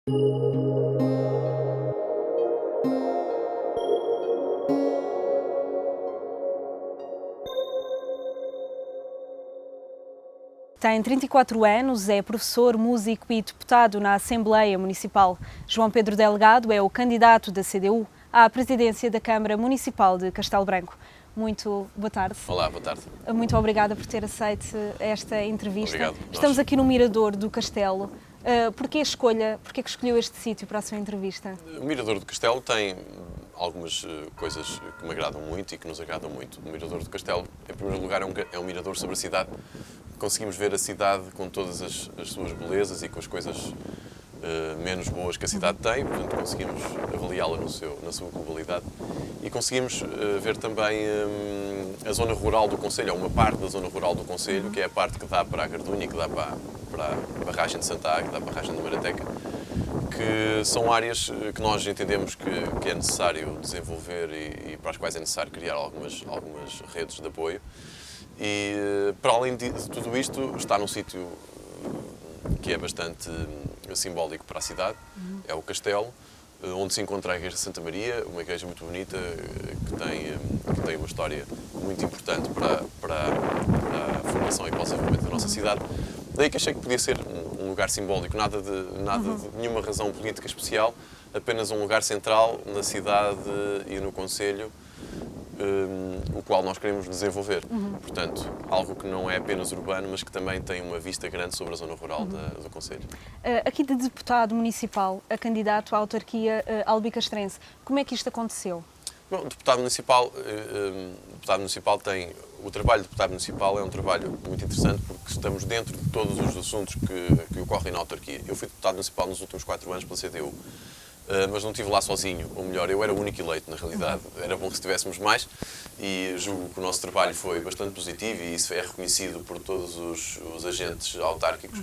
Tem 34 anos, é professor, músico e deputado na Assembleia Municipal. João Pedro Delgado é o candidato da CDU à presidência da Câmara Municipal de Castelo Branco. Muito boa tarde. Olá, boa tarde. Muito obrigada por ter aceito esta entrevista. Obrigado. Estamos aqui no Mirador do Castelo. Porquê que escolheu este sítio para a sua entrevista? O Mirador do Castelo tem algumas coisas que me agradam muito e que nos agradam muito. O Mirador do Castelo, em primeiro lugar, é um mirador sobre a cidade. Conseguimos ver a cidade com todas as suas belezas e com as coisas menos boas que a cidade tem, portanto conseguimos avaliá-la na sua globalidade. E conseguimos ver também a zona rural do concelho, ou uma parte da zona rural do concelho, que é a parte que dá para a Gardunha, que dá para a barragem de Santa Águeda, que dá para a barragem de Marateca, que são áreas que nós entendemos que é necessário desenvolver e para as quais é necessário criar algumas redes de apoio. E, para além de tudo isto, está num sítio que é bastante simbólico para a cidade, é o Castelo, onde se encontra a Igreja de Santa Maria, uma igreja muito bonita, que tem uma história muito importante para a formação e para o desenvolvimento da nossa cidade. Daí que achei que podia ser um lugar simbólico, nada de nenhuma razão política especial, apenas um lugar central na cidade e no concelho, o qual nós queremos desenvolver. Portanto, algo que não é apenas urbano, mas que também tem uma vista grande sobre a zona rural do concelho. Aqui de deputado municipal a candidato à autarquia albicastrense, como é que isto aconteceu? Bom, o deputado municipal tem... O trabalho de deputado municipal é um trabalho muito interessante porque estamos dentro de todos os assuntos que ocorrem na autarquia. Eu fui deputado municipal nos últimos 4 anos pela CDU. Mas não estive lá sozinho, ou melhor, eu era o único eleito, na realidade. Era bom que estivéssemos mais e julgo que o nosso trabalho foi bastante positivo e isso é reconhecido por todos os agentes autárquicos.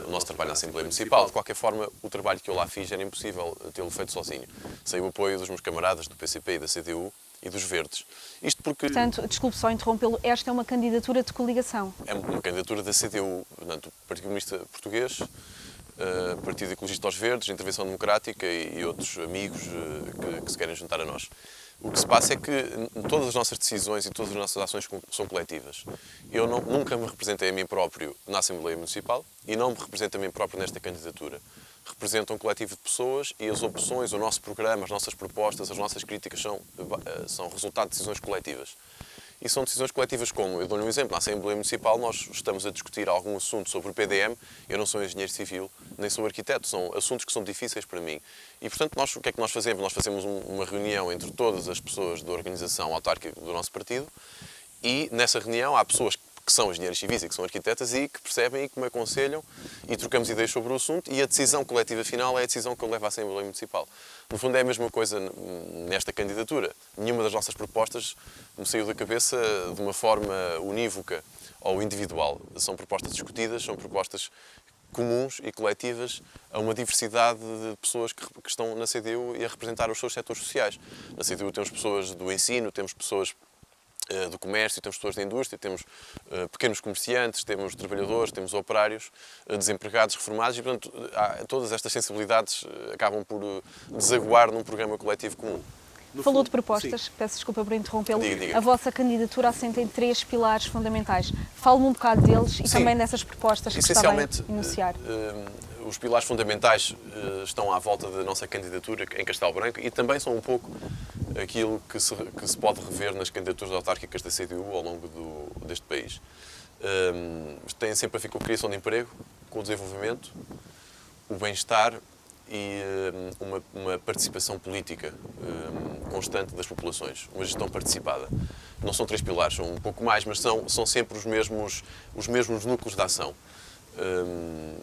O nosso trabalho na Assembleia Municipal. De qualquer forma, o trabalho que eu lá fiz era impossível tê-lo feito sozinho. Sem o apoio dos meus camaradas do PCP e da CDU e dos Verdes. Isto porque... Portanto, desculpe só interrompê-lo, esta é uma candidatura de coligação. É uma candidatura da CDU, portanto, o Partido Comunista Português, Partido Ecologista aos Verdes, Intervenção Democrática e outros amigos que se querem juntar a nós. O que se passa é que todas as nossas decisões e todas as nossas ações são coletivas. Eu nunca me representei a mim próprio na Assembleia Municipal e não me represento a mim próprio nesta candidatura. Represento um coletivo de pessoas e as opções, o nosso programa, as nossas propostas, as nossas críticas são resultado de decisões coletivas. E são decisões coletivas como, eu dou-lhe um exemplo, na Assembleia Municipal nós estamos a discutir algum assunto sobre o PDM, eu não sou engenheiro civil, nem sou arquiteto, são assuntos que são difíceis para mim. E, portanto, o que é que nós fazemos? Nós fazemos uma reunião entre todas as pessoas da organização autárquica do nosso partido e, nessa reunião, há pessoas que são engenheiros civis e que são arquitetas e que percebem e que me aconselham e trocamos ideias sobre o assunto e a decisão coletiva final é a decisão que eu levo à Assembleia Municipal. No fundo é a mesma coisa nesta candidatura. Nenhuma das nossas propostas me saiu da cabeça de uma forma unívoca ou individual. São propostas discutidas, são propostas comuns e coletivas a uma diversidade de pessoas que estão na CDU e a representar os seus setores sociais. Na CDU temos pessoas do ensino, temos pessoas do comércio, temos pessoas da indústria, temos pequenos comerciantes, temos trabalhadores, temos operários, desempregados, reformados e, portanto, todas estas sensibilidades acabam por desaguar num programa coletivo comum. Falou de propostas, sim. Peço desculpa por interrompê-lo. Diga. A vossa candidatura assenta em 3 pilares fundamentais. Fale-me um bocado deles e sim. Também dessas propostas que estava a enunciar. Os pilares fundamentais estão à volta da nossa candidatura em Castelo Branco e também são um pouco aquilo que se pode rever nas candidaturas autárquicas da CDU ao longo deste país. Tem sempre a ver com a criação de emprego, com o desenvolvimento, o bem-estar e uma participação política constante das populações, uma gestão participada. Não são 3 pilares, são um pouco mais, mas são sempre os mesmos núcleos de ação.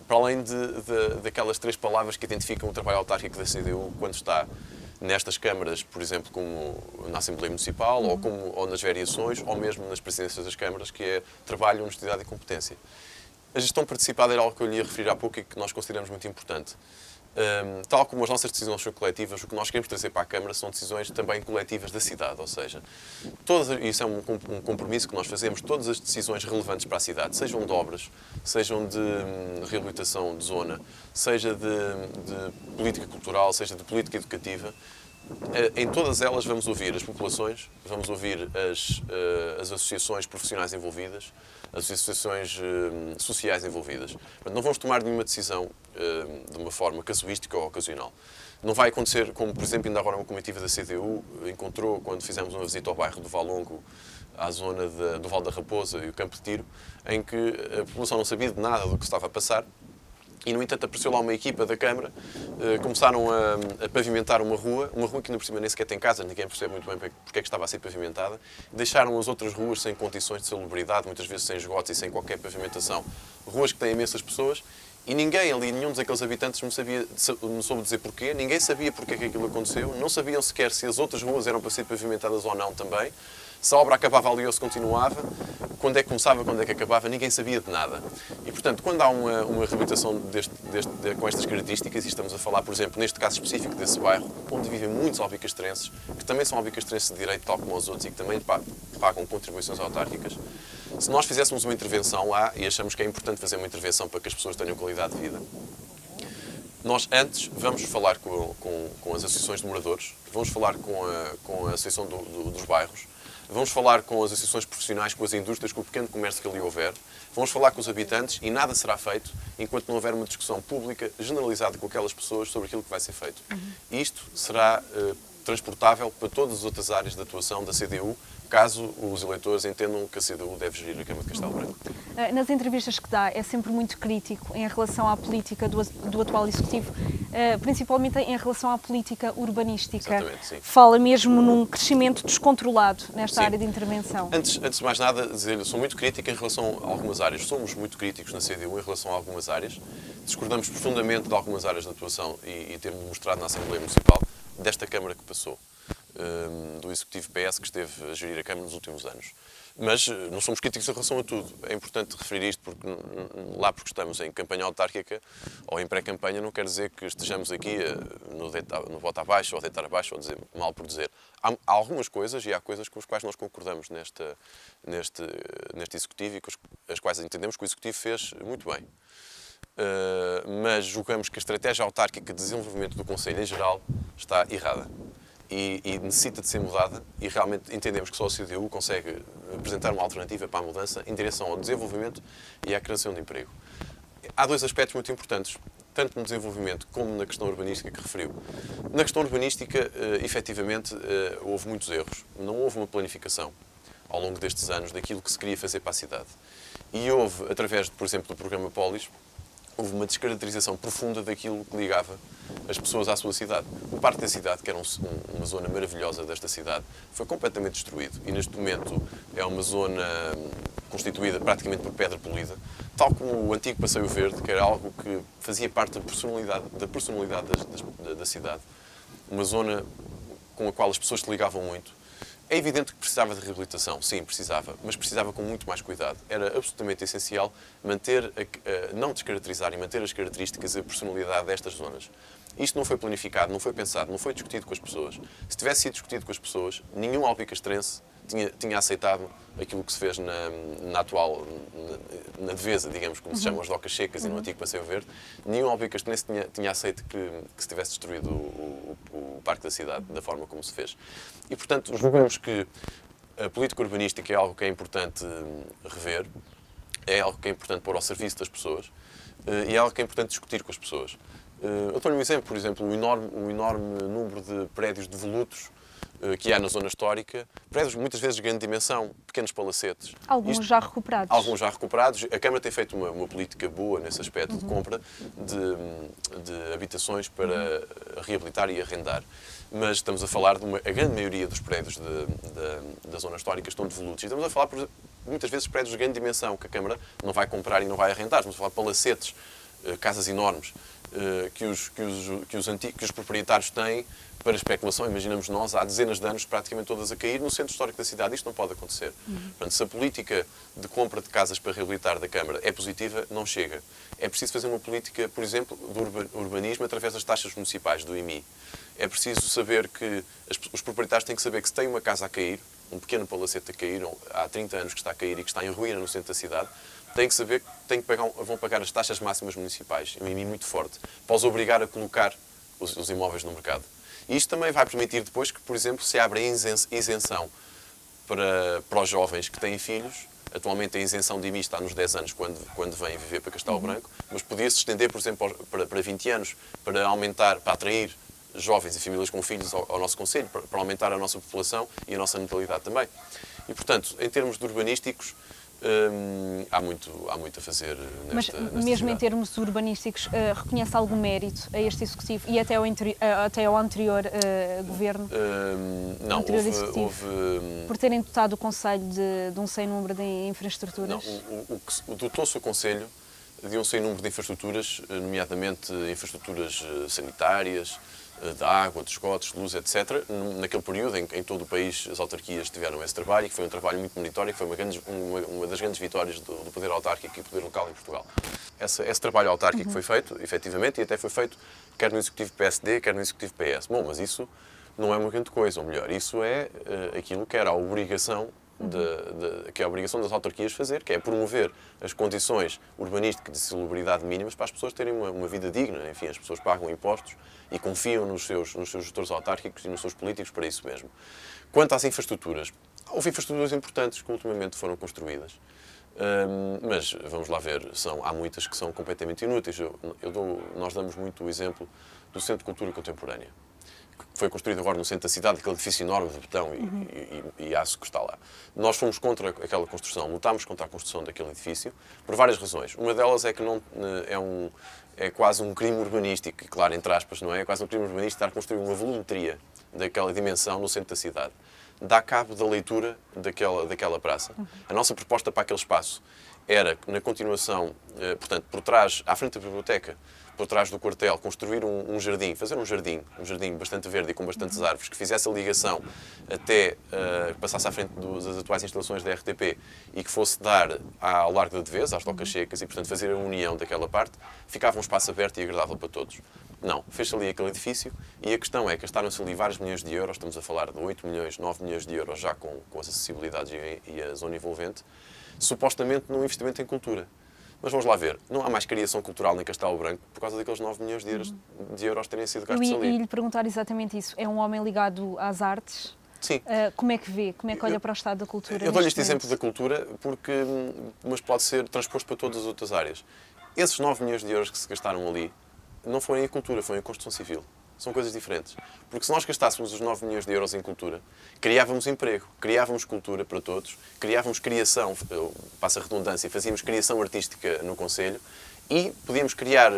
Para além daquelas 3 palavras que identificam o trabalho autárquico da CDU quando está nestas câmaras, por exemplo, como na Assembleia Municipal, ou nas variações, ou mesmo nas presidências das câmaras, que é trabalho, honestidade e competência. A gestão participada era algo que eu lhe ia referir há pouco e que nós consideramos muito importante. Tal como as nossas decisões são coletivas, o que nós queremos trazer para a Câmara são decisões também coletivas da cidade, ou seja, isso é um compromisso que nós fazemos, todas as decisões relevantes para a cidade, sejam de obras, sejam de reabilitação de zona, seja de política cultural, seja de política educativa, em todas elas vamos ouvir as populações, vamos ouvir as associações profissionais envolvidas, as associações sociais envolvidas. Portanto, não vamos tomar nenhuma decisão de uma forma casuística ou ocasional. Não vai acontecer, como por exemplo ainda agora uma comitiva da CDU encontrou quando fizemos uma visita ao bairro do Valongo, à zona do Val da Raposa e o Campo de Tiro, em que a população não sabia de nada do que estava a passar. E, no entanto, apareceu lá uma equipa da Câmara, começaram a pavimentar uma rua que ainda por cima nem sequer tem casa, ninguém percebe muito bem porque é que estava a ser pavimentada. Deixaram as outras ruas sem condições de salubridade, muitas vezes sem esgotos e sem qualquer pavimentação. Ruas que têm imensas pessoas e ninguém ali, nenhum daqueles habitantes me soube dizer porquê, ninguém sabia porque é que aquilo aconteceu, não sabiam sequer se as outras ruas eram para ser pavimentadas ou não também. Se a obra acabava ali ou se continuava, quando é que começava, quando é que acabava, ninguém sabia de nada. E, portanto, quando há uma reabilitação com estas características, e estamos a falar, por exemplo, neste caso específico desse bairro, onde vivem muitos albicastrenses, que também são albicastrenses de direito, tal como os outros, e que também pagam contribuições autárquicas, se nós fizéssemos uma intervenção lá, e achamos que é importante fazer uma intervenção para que as pessoas tenham qualidade de vida, nós antes vamos falar com as associações de moradores, vamos falar com a associação dos bairros, vamos falar com as associações profissionais, com as indústrias, com o pequeno comércio que ali houver. Vamos falar com os habitantes e nada será feito enquanto não houver uma discussão pública generalizada com aquelas pessoas sobre aquilo que vai ser feito. E isto será transportável para todas as outras áreas de atuação da CDU, caso os eleitores entendam que a CDU deve gerir a Câmara de Castelo Branco. Nas entrevistas que dá, é sempre muito crítico em relação à política do atual Executivo, principalmente em relação à política urbanística. Exatamente, sim. Fala mesmo num crescimento descontrolado nesta Sim. área de intervenção. Antes de mais nada, dizer, sou muito crítico em relação a algumas áreas. Somos muito críticos na CDU em relação a algumas áreas. Discordamos profundamente de algumas áreas de atuação e temos mostrado na Assembleia Municipal desta Câmara que passou, do Executivo PS que esteve a gerir a Câmara nos últimos anos. Mas não somos críticos em relação a tudo. É importante referir isto porque porque estamos em campanha autárquica ou em pré-campanha não quer dizer que estejamos aqui no voto abaixo ou deitar abaixo ou dizer mal por dizer. Há algumas coisas e há coisas com as quais nós concordamos neste Executivo e com as quais entendemos que o Executivo fez muito bem. Mas julgamos que a estratégia autárquica de desenvolvimento do Conselho em geral está errada. E necessita de ser mudada e realmente entendemos que só a CDU consegue apresentar uma alternativa para a mudança em direção ao desenvolvimento e à criação de emprego. Há dois aspectos muito importantes, tanto no desenvolvimento como na questão urbanística que referiu. Na questão urbanística, efetivamente, houve muitos erros. Não houve uma planificação ao longo destes anos daquilo que se queria fazer para a cidade. E houve, através, por exemplo, do programa Polis, houve uma descaracterização profunda daquilo que ligava as pessoas à sua cidade. O Parque da Cidade, que era uma zona maravilhosa desta cidade, foi completamente destruído e neste momento é uma zona constituída praticamente por pedra polida, tal como o antigo Passeio Verde, que era algo que fazia parte da personalidade da cidade. Uma zona com a qual as pessoas se ligavam muito. É evidente que precisava de reabilitação, sim, precisava, mas precisava com muito mais cuidado. Era absolutamente essencial não descaracterizar e manter as características e a personalidade destas zonas. Isto não foi planificado, não foi pensado, não foi discutido com as pessoas. Se tivesse sido discutido com as pessoas, nenhum albicastrense tinha aceitado aquilo que se fez na Devesa, digamos, como se chamam as docas secas e no antigo Passeio Verde. Nenhum albicastrense tinha aceito que se tivesse destruído o Parque da Cidade da forma como se fez. E, portanto, julgamos que a política urbanística é algo que é importante rever, é algo que é importante pôr ao serviço das pessoas e é algo que é importante discutir com as pessoas. Eu dou-lhe um exemplo, por exemplo, o enorme número de prédios devolutos que há na zona histórica, prédios muitas vezes de grande dimensão, pequenos palacetes. Alguns já recuperados. Alguns já recuperados. A Câmara tem feito uma política boa nesse aspecto de compra de habitações para reabilitar e arrendar. Mas estamos a falar a grande maioria dos prédios da zona histórica estão devolutos. E estamos a falar, muitas vezes, prédios de grande dimensão que a Câmara não vai comprar e não vai arrendar. Estamos a falar de palacetes, casas enormes. que os proprietários têm para especulação. Imaginamos nós, há dezenas de anos, praticamente todas a cair no centro histórico da cidade. Isto não pode acontecer. Portanto, se a política de compra de casas para reabilitar da Câmara é positiva, não chega. É preciso fazer uma política, por exemplo, do urbanismo através das taxas municipais, do IMI. É preciso saber que os proprietários têm que saber que se tem uma casa a cair, um pequeno palacete a cair, há 30 anos que está a cair e que está em ruína no centro da cidade, têm que saber que vão pagar as taxas máximas municipais, um IMI muito forte, para os obrigar a colocar os imóveis no mercado. E isto também vai permitir depois que, por exemplo, se abre a isenção para os jovens que têm filhos. Atualmente a isenção de IMI está nos 10 anos quando vêm viver para Castelo Branco, mas podia-se estender, por exemplo, para 20 anos, para aumentar, para atrair jovens e famílias com filhos ao nosso concelho, para aumentar a nossa população e a nossa natalidade também. E, portanto, em termos de urbanísticos, há muito a fazer nesta mesmo cidade. em termos urbanísticos, reconhece algum mérito a este Executivo e até ao anterior Governo? Não, anterior Executivo, houve... por terem dotado o Conselho de um sem número de infraestruturas? Não, dotou-se o Conselho de um sem número de infraestruturas, nomeadamente infraestruturas sanitárias, de água, de esgotos, de luz, etc. Naquele período em todo o país as autarquias tiveram esse trabalho, que foi um trabalho muito meritório, que foi uma das grandes vitórias do poder autárquico e do poder local em Portugal. Esse trabalho autárquico foi feito, efetivamente, e até foi feito quer no Executivo PSD, quer no Executivo PS. Bom, mas isso não é uma grande coisa, ou melhor, isso é aquilo que era a obrigação que é a obrigação das autarquias fazer, que é promover as condições urbanísticas de salubridade mínimas para as pessoas terem uma vida digna. Enfim, as pessoas pagam impostos e confiam nos seus gestores autárquicos e nos seus políticos para isso mesmo. Quanto às infraestruturas, houve infraestruturas importantes que ultimamente foram construídas. Mas, vamos lá ver, há muitas que são completamente inúteis. Nós damos muito o exemplo do Centro de Cultura Contemporânea, que foi construído agora no centro da cidade, aquele edifício enorme de betão e aço que está lá. Nós fomos contra aquela construção, lutámos contra a construção daquele edifício, por várias razões. Uma delas é que é quase um crime urbanístico, e claro, entre aspas, não é? É quase um crime urbanístico estar a construir uma volumetria daquela dimensão no centro da cidade. Dá cabo da leitura daquela praça. A nossa proposta para aquele espaço era, na continuação, portanto, por trás, à frente da biblioteca, por trás do quartel, construir um jardim, fazer um jardim bastante verde e com bastantes árvores, que fizesse a ligação até que passasse à frente das atuais instalações da RTP e que fosse dar ao Largo da Devesa, às Docas Secas, e, portanto, fazer a união daquela parte, ficava um espaço aberto e agradável para todos. Não, fez-se ali aquele edifício e a questão é que gastaram-se ali vários milhões de euros, estamos a falar de 8 milhões, 9 milhões de euros já com as acessibilidades e a zona envolvente, supostamente num investimento em cultura. Mas vamos lá ver, não há mais criação cultural em Castelo Branco por causa daqueles 9 milhões de euros terem sido gastos ali. Eu ia lhe perguntar exatamente isso. É um homem ligado às artes? Sim. Como é que vê? Como é que olha para o estado da cultura? Eu dou-lhe este exemplo da cultura, mas pode ser transposto para todas as outras áreas. Esses 9 milhões de euros que se gastaram ali não foram em cultura, foram em construção civil. São coisas diferentes. Porque se nós gastássemos os 9 milhões de euros em cultura, criávamos emprego, criávamos cultura para todos, criávamos criação, passa a redundância, fazíamos criação artística no Concelho e podíamos criar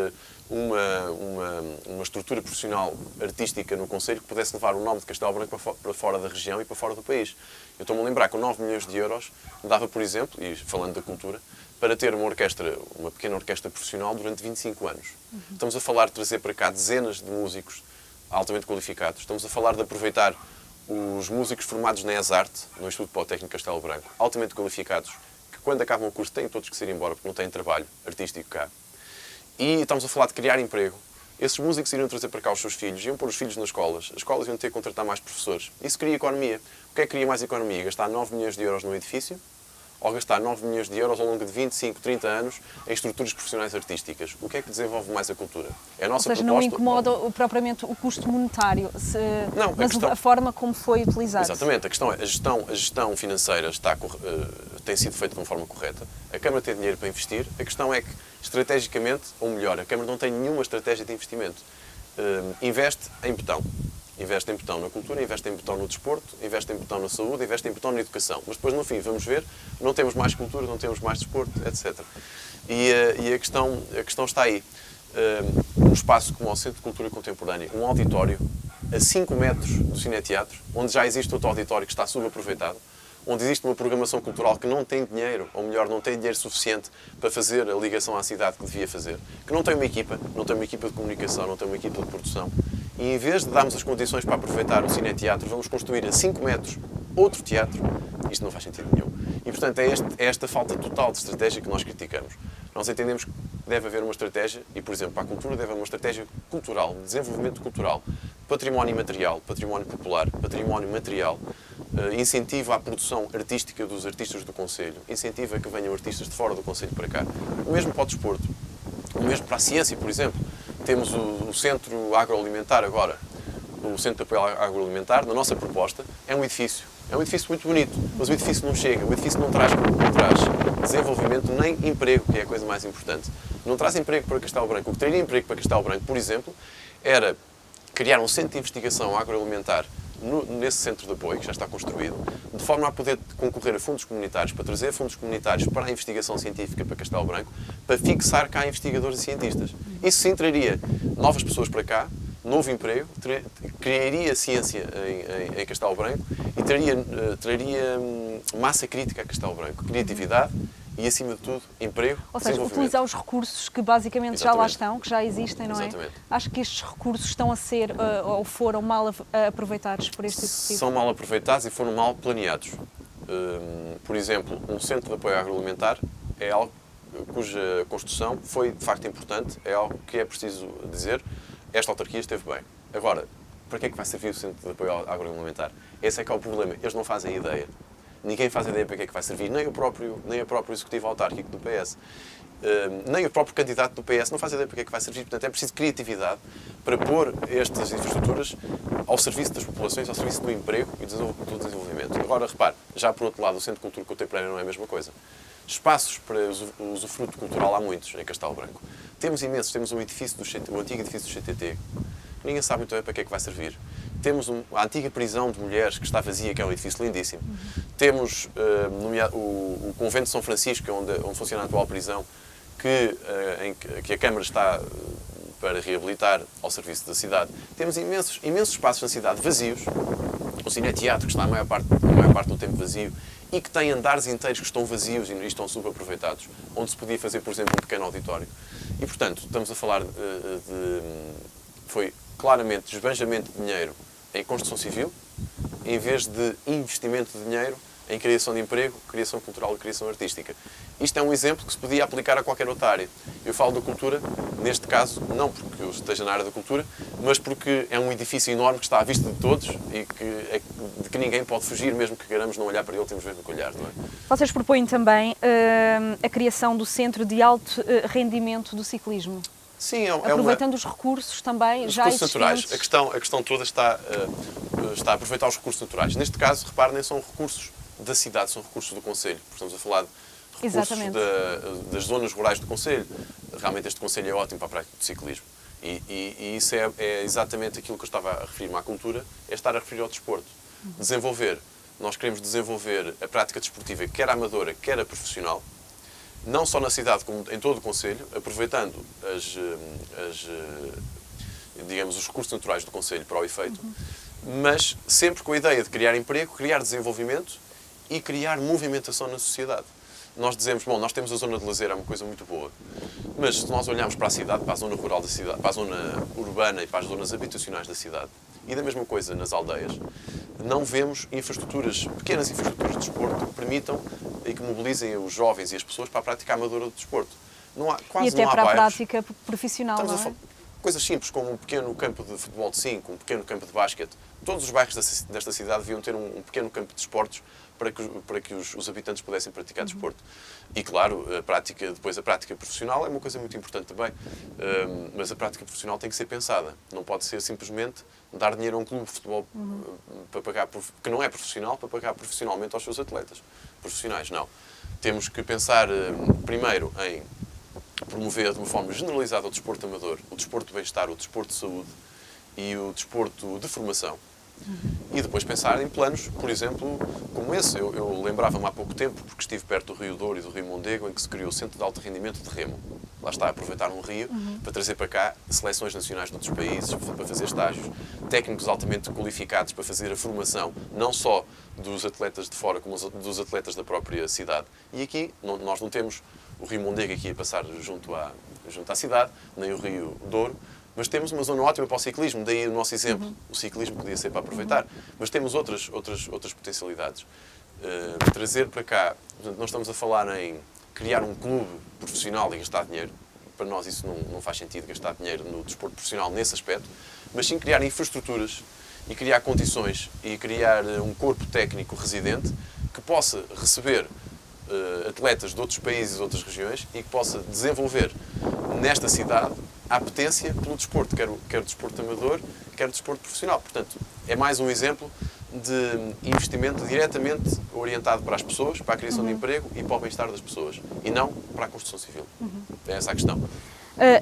uma estrutura profissional artística no Concelho que pudesse levar o nome de Castelo Branco para fora da região e para fora do país. Eu estou-me a lembrar que com 9 milhões de euros dava, por exemplo, e falando da cultura, para ter uma pequena orquestra profissional durante 25 anos. Estamos a falar de trazer para cá dezenas de músicos altamente qualificados. Estamos a falar de aproveitar os músicos formados na ESARTE, no Instituto Politécnico Castelo Branco, altamente qualificados, que quando acabam o curso têm todos que sair embora porque não têm trabalho artístico cá. E estamos a falar de criar emprego. Esses músicos iriam trazer para cá os seus filhos, iam pôr os filhos nas escolas. As escolas iam ter que contratar mais professores. Isso cria economia. O que é que cria mais economia? Gastar 9 milhões de euros num edifício ou gastar 9 milhões de euros ao longo de 25, 30 anos em estruturas profissionais artísticas. O que é que desenvolve mais a cultura? É a nossa proposta, não incomoda propriamente o custo monetário, mas a forma como foi utilizado. Exatamente. A questão é, a gestão financeira tem sido feita de uma forma correta. A Câmara tem dinheiro para investir. A questão é que, estrategicamente, ou melhor, a Câmara não tem nenhuma estratégia de investimento. Investe em betão. Investe em betão na cultura, investe em betão no desporto, investe em betão na saúde, investe em betão na educação. Mas depois, no fim, vamos ver, não temos mais cultura, não temos mais desporto, etc. E a questão está aí. Um espaço como o Centro de Cultura Contemporânea, um auditório a 5 metros do Cineteatro, onde já existe outro auditório que está subaproveitado, onde existe uma programação cultural que não tem dinheiro, ou melhor, não tem dinheiro suficiente para fazer a ligação à cidade que devia fazer, que não tem uma equipa de comunicação, não tem uma equipa de produção, e em vez de darmos as condições para aproveitar o cine-teatro, vamos construir a 5 metros outro teatro, isto não faz sentido nenhum. E, portanto, é esta falta total de estratégia que nós criticamos. Nós entendemos que deve haver uma estratégia, e, por exemplo, para a cultura deve haver uma estratégia cultural, de desenvolvimento cultural, património imaterial, património popular, património material, incentivo à produção artística dos artistas do Concelho, incentivo a que venham artistas de fora do Concelho para cá. O mesmo para o desporto, o mesmo para a ciência, por exemplo. Temos o Centro Agroalimentar agora, o Centro de Apoio Agroalimentar, na nossa proposta, é um edifício. É um edifício muito bonito, mas o edifício não chega, o edifício não traz desenvolvimento nem emprego, que é a coisa mais importante. Não traz emprego para Castelo Branco. O que traria emprego para Castelo Branco, por exemplo, era criar um centro de investigação agroalimentar nesse centro de apoio, que já está construído, de forma a poder concorrer a fundos comunitários, para trazer fundos comunitários para a investigação científica para Castelo Branco, para fixar cá investigadores e cientistas. Isso sim traria novas pessoas para cá, novo emprego, criaria ciência em Castelo Branco e traria massa crítica a Castelo Branco, criatividade e, acima de tudo, emprego, ou seja, utilizar os recursos que basicamente já lá estão, que já existem, não é? Exatamente. Acho que estes recursos estão a ser ou foram mal aproveitados por este Executivo. São mal aproveitados e foram mal planeados. Por exemplo, um centro de apoio agroalimentar é algo cuja construção foi, de facto, importante, é algo que é preciso dizer. Esta autarquia esteve bem. Agora, para que é que vai servir o Centro de Apoio Agroalimentar? Esse é que é o problema. Eles não fazem ideia. Ninguém faz ideia para que é que vai servir, nem o próprio Executivo Autárquico do PS, nem o próprio candidato do PS não faz ideia para que é que vai servir. Portanto, é preciso criatividade para pôr estas infraestruturas ao serviço das populações, ao serviço do emprego e do desenvolvimento. Agora, repare, já por outro lado, o Centro de Cultura Contemporânea não é a mesma coisa. Espaços para usufruto cultural há muitos em Castelo Branco. Temos imensos. Temos o antigo edifício do CTT. Ninguém sabe muito bem para que é que vai servir. Temos a antiga prisão de mulheres que está vazia, que é um edifício lindíssimo. Temos o Convento de São Francisco, onde funciona a atual prisão, que a Câmara está para reabilitar ao serviço da cidade. Temos imensos espaços na cidade vazios. O cine-teatro, que está a maior parte do tempo vazio, e que tem andares inteiros que estão vazios e estão subaproveitados, onde se podia fazer, por exemplo, um pequeno auditório. E, portanto, estamos a falar foi claramente desbanjamento de dinheiro em construção civil, em vez de investimento de dinheiro em criação de emprego, criação cultural e criação artística. Isto é um exemplo que se podia aplicar a qualquer outra área. Eu falo da cultura, neste caso, não porque eu esteja na área da cultura, mas porque é um edifício enorme que está à vista de todos e de que ninguém pode fugir, mesmo que queiramos não olhar para ele, temos mesmo que olhar, não é? Vocês propõem também a criação do Centro de Alto Rendimento do Ciclismo. Sim, aproveitando os recursos também os já recursos existentes. naturais. A questão toda está a aproveitar os recursos naturais. Neste caso, reparem, nem são recursos da cidade, são recursos do Concelho. Estamos a falar de recursos das zonas rurais do Concelho. Realmente este Concelho é ótimo para a prática do ciclismo. E isso é exatamente aquilo que eu estava a referir-me à cultura, é estar a referir ao desporto. Nós queremos desenvolver a prática desportiva, quer amadora, quer a profissional, não só na cidade, como em todo o Concelho, aproveitando digamos, os recursos naturais do Concelho para o efeito, mas sempre com a ideia de criar emprego, criar desenvolvimento e criar movimentação na sociedade. Nós dizemos, bom, nós temos a zona de lazer, é uma coisa muito boa, mas se nós olharmos para a cidade, para a zona rural da cidade, para a zona urbana e para as zonas habitacionais da cidade, e da mesma coisa nas aldeias, não vemos pequenas infraestruturas de desporto que permitam e que mobilizem os jovens e as pessoas para a prática amadora do desporto. E até para a prática profissional, não é? Coisas simples como um pequeno campo de futebol de 5, um pequeno campo de basquete. Todos os bairros desta cidade deviam ter um pequeno campo de esportes para que os habitantes pudessem praticar desporto. E, claro, depois a prática profissional é uma coisa muito importante também, mas a prática profissional tem que ser pensada. Não pode ser simplesmente dar dinheiro a um clube de futebol para pagar, que não é profissional, para pagar profissionalmente aos seus atletas profissionais. Não. Temos que pensar primeiro em promover de uma forma generalizada o desporto amador, o desporto de bem-estar, o desporto de saúde e o desporto de formação. E depois pensar em planos, por exemplo, como esse. Eu lembrava-me há pouco tempo, porque estive perto do Rio Douro e do Rio Mondego, em que se criou o Centro de Alto Rendimento de Remo. Lá está, a aproveitar um rio para trazer para cá seleções nacionais de outros países, para fazer estágios, técnicos altamente qualificados para fazer a formação, não só dos atletas de fora, como dos atletas da própria cidade. E aqui, nós não temos o Rio Mondego aqui a passar junto à cidade, nem o Rio Douro, mas temos uma zona ótima para o ciclismo, daí o nosso exemplo. O ciclismo podia ser para aproveitar, mas temos outras potencialidades. Trazer para cá, portanto, nós estamos a falar em criar um clube profissional e gastar dinheiro. Para nós isso não faz sentido, gastar dinheiro no desporto profissional nesse aspecto, mas sim criar infraestruturas e criar condições e criar um corpo técnico residente que possa receber atletas de outros países e de outras regiões e que possa desenvolver nesta cidade a apetência pelo desporto, quer o desporto amador, quer o desporto profissional. Portanto, é mais um exemplo de investimento diretamente orientado para as pessoas, para a criação de emprego e para o bem-estar das pessoas, e não para a construção civil. É essa a questão.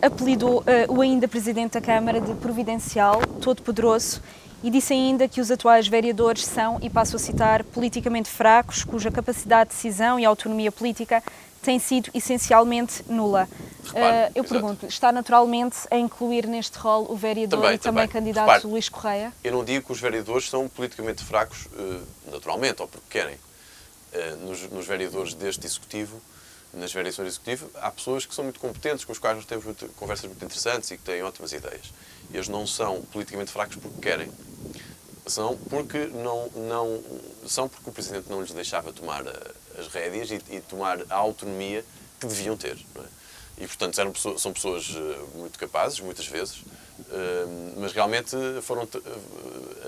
Apelidou o ainda Presidente da Câmara de Providencial, todo-poderoso, e disse ainda que os atuais vereadores são, e passo a citar, politicamente fracos, cuja capacidade de decisão e autonomia política tem sido essencialmente nula. Repare, eu pergunto, está naturalmente a incluir neste rol o vereador e também candidato Repare, Luís Correia? Eu não digo que os vereadores são politicamente fracos naturalmente, ou porque querem. Nos vereadores deste Executivo, nas variações do Executivo, há pessoas que são muito competentes, com as quais nós temos conversas muito interessantes e que têm ótimas ideias. E eles não são politicamente fracos porque querem. São porque porque o Presidente não lhes deixava tomar as rédeas e tomar a autonomia que deviam ter. Não é? E, portanto, são pessoas muito capazes, muitas vezes, mas realmente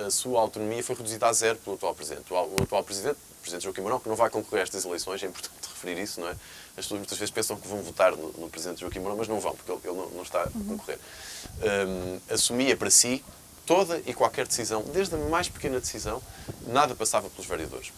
a sua autonomia foi reduzida a zero pelo atual Presidente. O atual Presidente, o Presidente Joaquim Marão, que não vai concorrer a estas eleições, é importante referir isso, não é? As pessoas muitas vezes pensam que vão votar no Presidente Joaquim Marão, mas não vão, porque ele não está a concorrer. Assumia para si toda e qualquer decisão, desde a mais pequena decisão, nada passava pelos vereadores.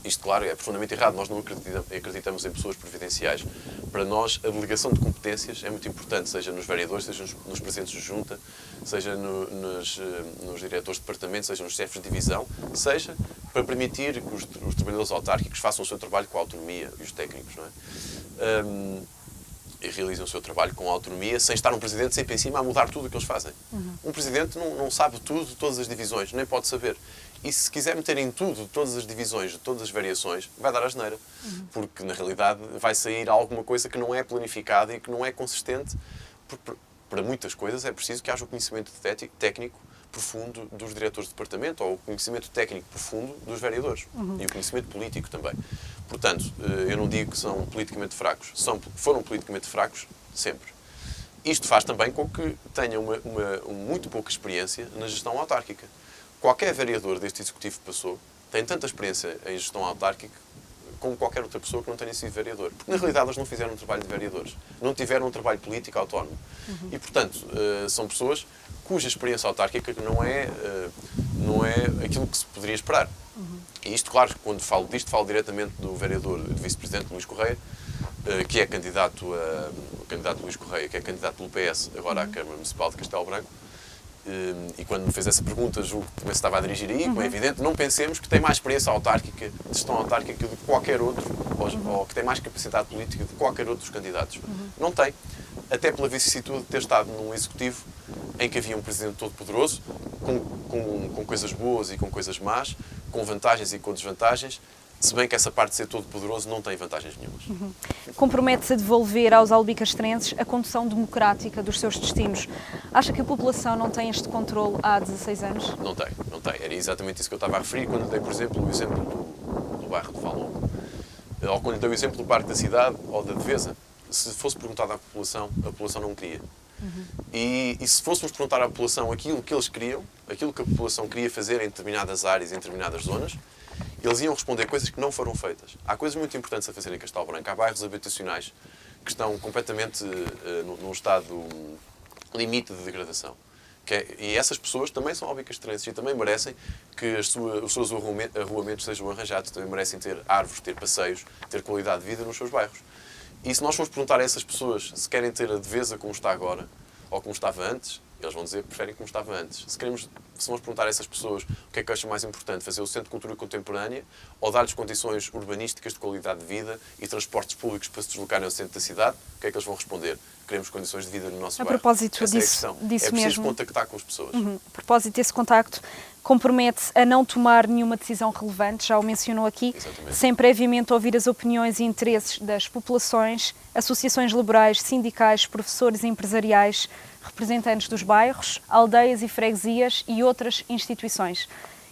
Isto, claro, é profundamente errado. Nós não acreditamos em pessoas providenciais. Para nós, a delegação de competências é muito importante, seja nos vereadores, seja nos presidentes de junta, seja nos diretores de departamento, seja nos chefes de divisão, seja para permitir que os trabalhadores autárquicos façam o seu trabalho com autonomia, e os técnicos, não é? E realizam o seu trabalho com autonomia, sem estar um presidente sempre em cima a mudar tudo o que eles fazem. Um presidente não sabe tudo, todas as divisões, nem pode saber. E se quiser meter em tudo, todas as divisões, todas as variações, vai dar asneira. Porque, na realidade, vai sair alguma coisa que não é planificada e que não é consistente. Para muitas coisas é preciso que haja o conhecimento técnico profundo dos diretores de departamento ou o conhecimento técnico profundo dos vereadores. E o conhecimento político também. Portanto, eu não digo que são politicamente fracos. Foram politicamente fracos sempre. Isto faz também com que tenham muito pouca experiência na gestão autárquica. Qualquer vereador deste Executivo que passou tem tanta experiência em gestão autárquica como qualquer outra pessoa que não tenha sido vereador. Porque, na realidade, eles não fizeram um trabalho de vereadores. Não tiveram um trabalho político autónomo. E, portanto, são pessoas cuja experiência autárquica não é aquilo que se poderia esperar. E isto, claro, quando falo disto, falo diretamente do vereador, do vice-presidente Luís Correia, que é o candidato Luís Correia, que é candidato pelo PS, agora à Câmara Municipal de Castelo Branco. E quando me fez essa pergunta, julgo que também se estava a dirigir aí, como é evidente, não pensemos que tem mais experiência autárquica, de gestão autárquica do que qualquer outro, ou que tem mais capacidade política de qualquer outro dos candidatos. Não tem. Até pela vicissitude de ter estado num Executivo em que havia um Presidente todo-poderoso, com coisas boas e com coisas más, com vantagens e com desvantagens, se bem que essa parte de ser todo-poderoso não tem vantagens nenhumas. Compromete-se a devolver aos albicastrenses a condução democrática dos seus destinos. Acha que a população não tem este controle há 16 anos? Não tem. Era exatamente isso que eu estava a referir quando dei, por exemplo, o exemplo do bairro de Valongo. Ou quando dei o exemplo do Parque da Cidade ou da Devesa. Se fosse perguntado à população, a população não queria. E se fôssemos perguntar à população aquilo que eles queriam, aquilo que a população queria fazer em determinadas áreas, em determinadas zonas, eles iam responder coisas que não foram feitas. Há coisas muito importantes a fazer em Castelo Branco. Há bairros habitacionais que estão completamente num estado limite de degradação. E essas pessoas também são albicastrenses e também merecem que os seus arruamentos sejam arranjados, também merecem ter árvores, ter passeios, ter qualidade de vida nos seus bairros. E se nós formos perguntar a essas pessoas se querem ter a Devesa como está agora, ou como estava antes, Eles vão dizer que preferem como estava antes. Se vamos perguntar a essas pessoas o que é que acham mais importante, fazer o Centro de Cultura Contemporânea ou dar-lhes condições urbanísticas de qualidade de vida e transportes públicos para se deslocarem ao centro da cidade, o que é que eles vão responder? Queremos condições de vida no nosso bairro. A propósito Essa é a disso questão. mesmo. É preciso contactar com as pessoas. A propósito desse contacto, compromete-se a não tomar nenhuma decisão relevante, já o mencionou aqui, Exatamente. sem previamente ouvir as opiniões e interesses das populações, associações laborais, sindicais, professores e empresariais, representantes dos bairros, aldeias e freguesias e outras instituições.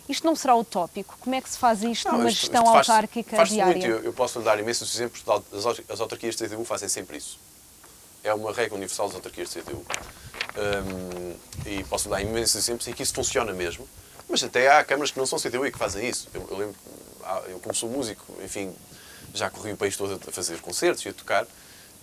Isto não será utópico? Como é que se faz isto numa gestão autárquica diária? Muito. Eu posso lhe dar imensos exemplos. As autarquias de CDU fazem sempre isso. É uma regra universal das autarquias de CDU. E posso dar imensos exemplos em que isso funciona mesmo. Mas até há câmaras que não são CDU e que fazem isso. Eu lembro, eu como sou músico, enfim, já corri o país todo a fazer concertos e a tocar.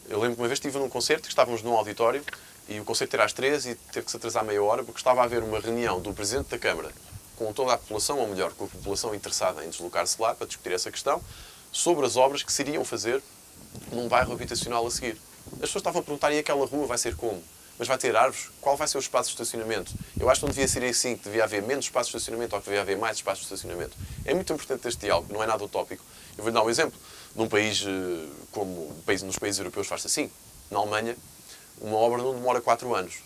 Eu lembro que uma vez estive num concerto, que estávamos num auditório, e o concerto era às 3 e teve que se atrasar meia hora, porque estava a haver uma reunião do Presidente da Câmara com toda a população, ou melhor, com a população interessada em deslocar-se lá para discutir essa questão, sobre as obras que se iriam fazer num bairro habitacional a seguir. As pessoas estavam a perguntar, e aquela rua vai ser como? Mas vai ter árvores? Qual vai ser o espaço de estacionamento? Eu acho que não devia ser assim, que devia haver menos espaço de estacionamento ou que devia haver mais espaço de estacionamento. É muito importante este diálogo, não é nada utópico. Eu vou-lhe dar um exemplo. Num país como nos países europeus faz-se assim. Na Alemanha, uma obra não demora 4 anos.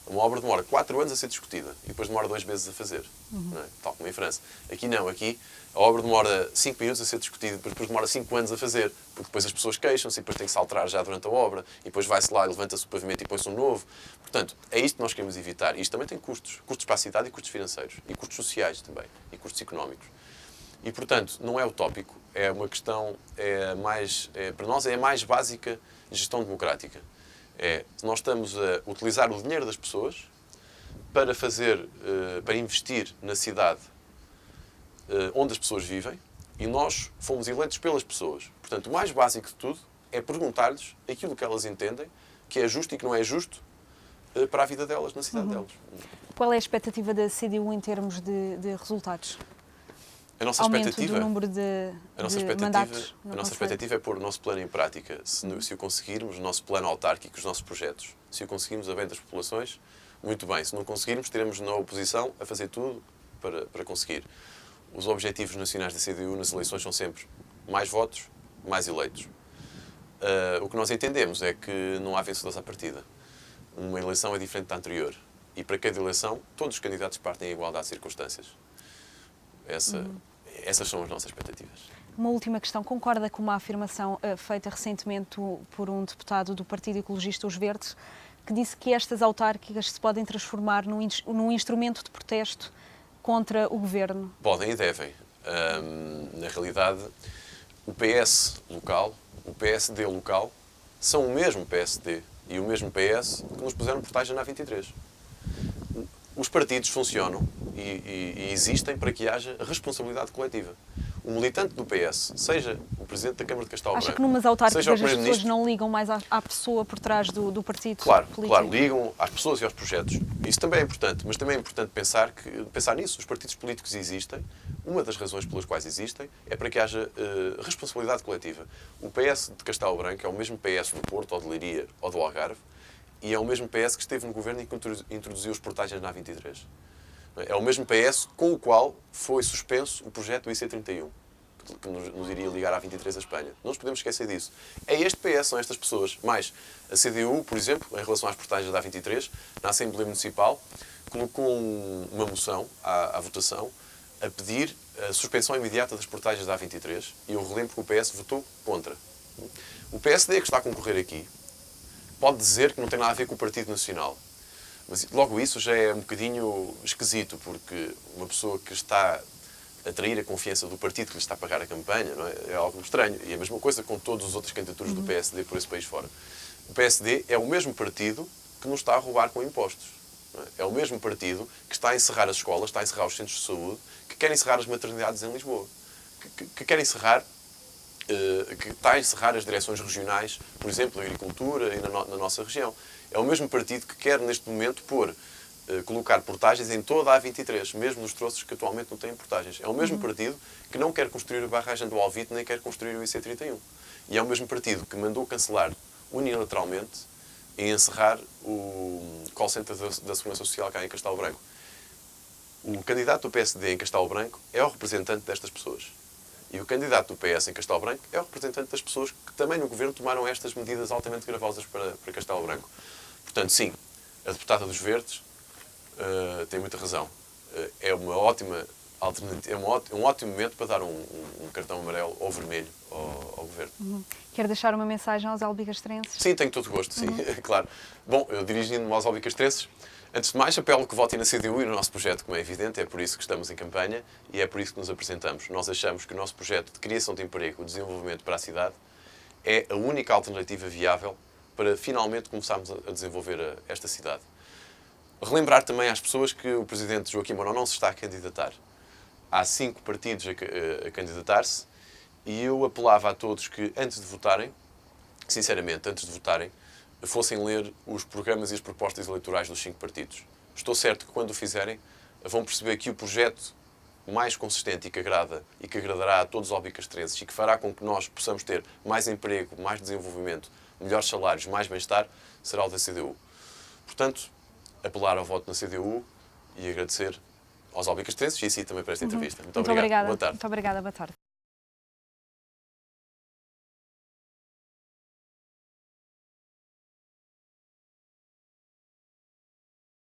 Uma obra demora 4 anos a ser discutida e depois demora 2 meses a fazer. Não é? Tal como em França. Aqui não. Aqui a obra demora 5 minutos a ser discutida e depois demora 5 anos a fazer. Porque depois as pessoas queixam-se e depois tem que se alterar já durante a obra e depois vai-se lá e levanta-se o pavimento e põe-se um novo. Portanto, é isto que nós queremos evitar. E isto também tem custos. Custos para a cidade e custos financeiros. E custos sociais também. E custos económicos. E, portanto, não é utópico. É uma questão, para nós, é a mais básica gestão democrática. Nós estamos a utilizar o dinheiro das pessoas para investir na cidade onde as pessoas vivem e nós fomos eleitos pelas pessoas. Portanto, o mais básico de tudo é perguntar-lhes aquilo que elas entendem que é justo e que não é justo para a vida delas, na cidade delas. Qual é a expectativa da CDU em termos de resultados? A nossa Aumento expectativa, do número de mandatos? A nossa expectativa é pôr o nosso plano em prática. Se o conseguirmos, o nosso plano autárquico, os nossos projetos, se o conseguirmos a bem das populações, muito bem. Se não conseguirmos, teremos na oposição a fazer tudo para conseguir. Os objetivos nacionais da CDU nas eleições são sempre mais votos, mais eleitos. O que nós entendemos é que não há vencedores à partida. Uma eleição é diferente da anterior. E para cada eleição, todos os candidatos partem em igualdade de circunstâncias. Essas são as nossas expectativas. Uma última questão. Concorda com uma afirmação feita recentemente por um deputado do Partido Ecologista Os Verdes, que disse que estas autárquicas se podem transformar num instrumento de protesto contra o governo? Podem e devem. Na realidade, o PS local, o PSD local, são o mesmo PSD e o mesmo PS que nos puseram portagem na A23. Os partidos funcionam e existem para que haja responsabilidade coletiva. O militante do PS, seja o Presidente da Câmara de Castelo Branco, acha que numas autárquicas seja o as pessoas Primeiro-Ministro, não ligam mais à pessoa por trás do partido político? Claro, ligam às pessoas e aos projetos. Isso também é importante, mas também é importante pensar nisso. Os partidos políticos existem. Uma das razões pelas quais existem é para que haja responsabilidade coletiva. O PS de Castelo Branco é o mesmo PS do Porto, ou de Leiria, ou do Algarve, e é o mesmo PS que esteve no governo e que introduziu as portagens na A23. É o mesmo PS com o qual foi suspenso o projeto do IC31, que nos iria ligar à A23 a Espanha. Não nos podemos esquecer disso. É este PS, são estas pessoas. Mais a CDU, por exemplo, em relação às portagens da A23, na Assembleia Municipal, colocou uma moção à votação a pedir a suspensão imediata das portagens da A23 e eu relembro que o PS votou contra. O PSD que está a concorrer aqui pode dizer que não tem nada a ver com o Partido Nacional. Mas logo isso já é um bocadinho esquisito, porque uma pessoa que está a atrair a confiança do partido que lhe está a pagar a campanha, não é? É algo estranho. E a mesma coisa com todas as outras candidaturas do PSD por esse país fora. O PSD é o mesmo partido que nos está a roubar com impostos. Não é? É o mesmo partido que está a encerrar as escolas, está a encerrar os centros de saúde, que quer encerrar as maternidades em Lisboa, que quer encerrar, que está a encerrar as direções regionais, por exemplo, na agricultura e na nossa região. É o mesmo partido que quer, neste momento, colocar portagens em toda a A23, mesmo nos troços que atualmente não têm portagens. É o mesmo partido que não quer construir a barragem do Alvite, nem quer construir o IC31. E é o mesmo partido que mandou cancelar unilateralmente em encerrar o call center da Segurança Social cá em Castelo Branco. O candidato do PSD em Castelo Branco é o representante destas pessoas. E o candidato do PS em Castelo Branco é o representante das pessoas que também no Governo tomaram estas medidas altamente gravosas para Castelo Branco. Portanto, sim, a deputada dos Verdes tem muita razão. É uma ótima alternativa, é um ótimo momento para dar um cartão amarelo ou vermelho ao Governo. Quer deixar uma mensagem aos albicastrenses? Sim, tenho todo o gosto, sim, claro. Bom, eu dirigindo-me aos albicastrenses, antes de mais, apelo que votem na CDU e no nosso projeto, como é evidente, é por isso que estamos em campanha e é por isso que nos apresentamos. Nós achamos que o nosso projeto de criação de emprego, de desenvolvimento para a cidade, é a única alternativa viável para finalmente começarmos a desenvolver esta cidade. Relembrar também às pessoas que o Presidente Joaquim Mourão não se está a candidatar. Há 5 partidos a candidatar-se e eu apelava a todos que, antes de votarem, sinceramente, antes de votarem, fossem ler os programas e as propostas eleitorais dos 5 partidos. Estou certo que, quando o fizerem, vão perceber que o projeto mais consistente e que agrada e que agradará a todos os albicastrenses e que fará com que nós possamos ter mais emprego, mais desenvolvimento, melhores salários, mais bem-estar, será o da CDU. Portanto, apelar ao voto na CDU e agradecer aos albicastrenses e a si também por esta entrevista. Muito obrigado. Obrigada. Boa tarde. Muito obrigada. Boa tarde.